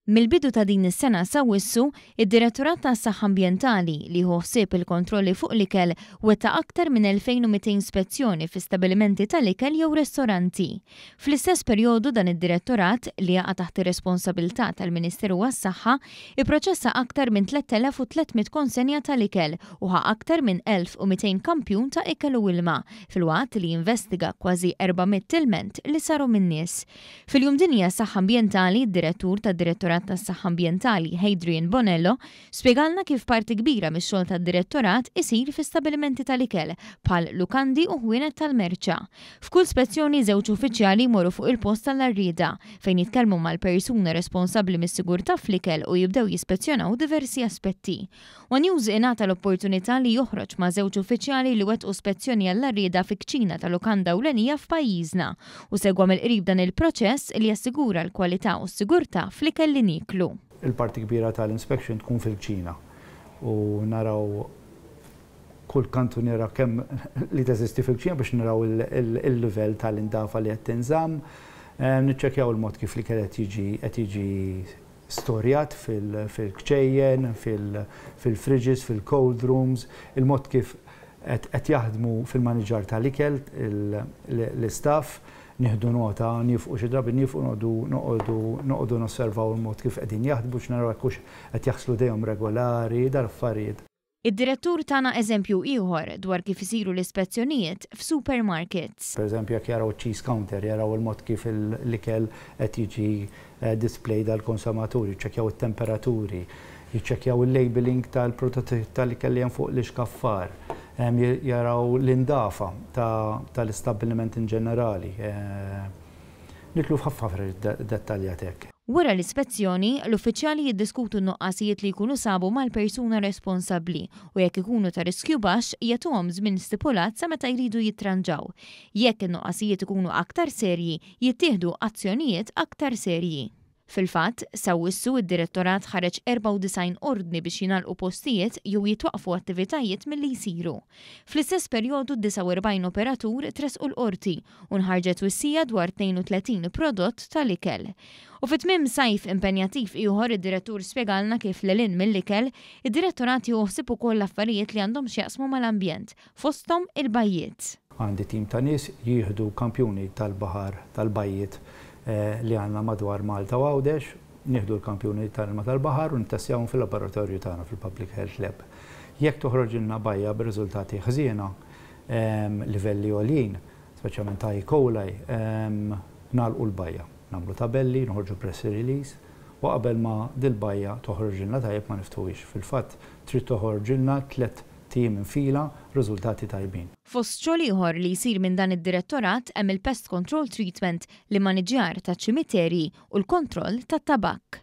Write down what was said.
Mill-bidu ta' din is-sena sa wissu, id-Direttorat tas-Saħħa Ambjentali li ħsieb il-kontrolli fuq l-ikel wetta aktar minn 2200 ispezzjoni fi stabilimenti tal-ikel jew ristoranti. Fl-istess perjodu dan id-Direttorat li jaqa' taħt ir-responsabilità tal-Ministeru għas-Saħħa ipproċessa aktar minn 3300 konsenja tal-ikel u ħa aktar minn 1200 kampjun ta' ikel u ilma filwaqt li jinvestiga kważi 400 tilment li saru min-nies. Fil-Jum Dinja Saħħa Ambjentali, id-Direttur tad-Direttorat tas-Saħħa Ambjentali Hadrian Bonello spjegalna kif parti kbira mix-xogħol tad-direttorat isir fi stabilimenti tal-ikel bħal lukandi u ħwienet tal-merċa. F'kull spezzjoni żewġ uffiċjali jmorru fuq il-post tal-arrieda fejn jitkellmu mal-persuna responsabbli mis-sigurtà fl-ikel u jibdew jispezzjonaw diversi aspetti. One News ingħata l-opportunità li joħroġ ma' żewġ uffiċjali li wettqu spezzjoni għall-arrieda fi kċina tal-lukanda ewlenija f'pajjiżna u segwa mill-qrib dan il-proċess li jassigura l-kwalità u s-sigurtà fl-ikel li niklu. Il-parti kbira tal-inspection tkun fil-ċina u naraw kull kantuniera kemm li teżisti fil-ċina biex naraw il-livell tal-indafa li qed tinżamm, niċċekkjaw il-mod kif li qed jiġi storjat fil-kċejjen, fil-fridges, fil-cold rooms, il-mod kif qed jaħdmu fil-maniġar tal-ikel l-istaff. Nieħdu nota, nifqu xi drabi nifqu noqogħdu nosservaw il-mod kif qegħdin jaħdmu x'naraw hekk qed jaħslu dejjem regolari dal-affarijiet. Id-direttur tagħna eżempju ieħor dwar kif isiru l-ispezzjonijiet f'supermarkets. Pereżempju jekk jaraw cheese counter, jaraw il-mod kif l-ikel qed jiġi display dal-konsumaturi, jiċċekkjaw it-temperaturi, jiċċekkjaw il-labeling tal-prodotti tal-ikel li hemm fuq l-iskaffar. Jaraw l-indafa tal-istabbiliment in ġenerali. Niklu f'ħafna dettaljat hekk. Wara l-ispezzjoni, l-uffiċjali jiddiskutu n-nuqqasijiet li jkunu sabu mal-persuna responsabbli u jekk ikunu ta' riskju baxx jagħtuhom żmien stipulat sa meta jridu jittranġaw. Jekk in-nuqqasijiet ikunu aktar serji, jittieħdu azzjonijiet aktar serji. Fil-fatt, sa wissu id-direttorat ħareġ 94 ordni biex jingħalqu postijiet jew jitwaqfu attivitajiet milli jsiru. Fl-istess perjodu 49 operatur tresqu l-qorti u nħarġet wissija dwar 32 prodott tal-ikel. U fit-tmiem sajf impenjattiv ieħor id-direttur spjegalna kif lilin mill-ikel, id-direttorat jieħsib ukoll affarijiet li għandhom x'jaqsmu mal-ambjent, fosthom il-bajjiet. Għandi tim ta' nies jieħdu kampjuni tal-baħar tal-bajjiet li għandna madwar Malta u Għawdex, nieħdu l-kampjuni tal-ilma tal-baħar u nittestjawhom fil-laboratorju tagħna fil-Public Health Lab. Jekk toħroġilna bajja b'riżultati ħżiena, livelli għoljin, speċjalment ta' E. coli, nagħlqu l-bajja. Nagħmlu tabelli, noħorġu press release, u qabel ma dil-bajja toħroġilna tajjeb ma niftuhiex. Fil-fatt trid toħorġilna 3 tim infila riżultati tajbin. Fost xogħol ieħor li jsir minn dan id-direttorat hemm il-Pest Control Treatment li maniġjar taċ-ċimiterji u l-kontroll tat-tabakk.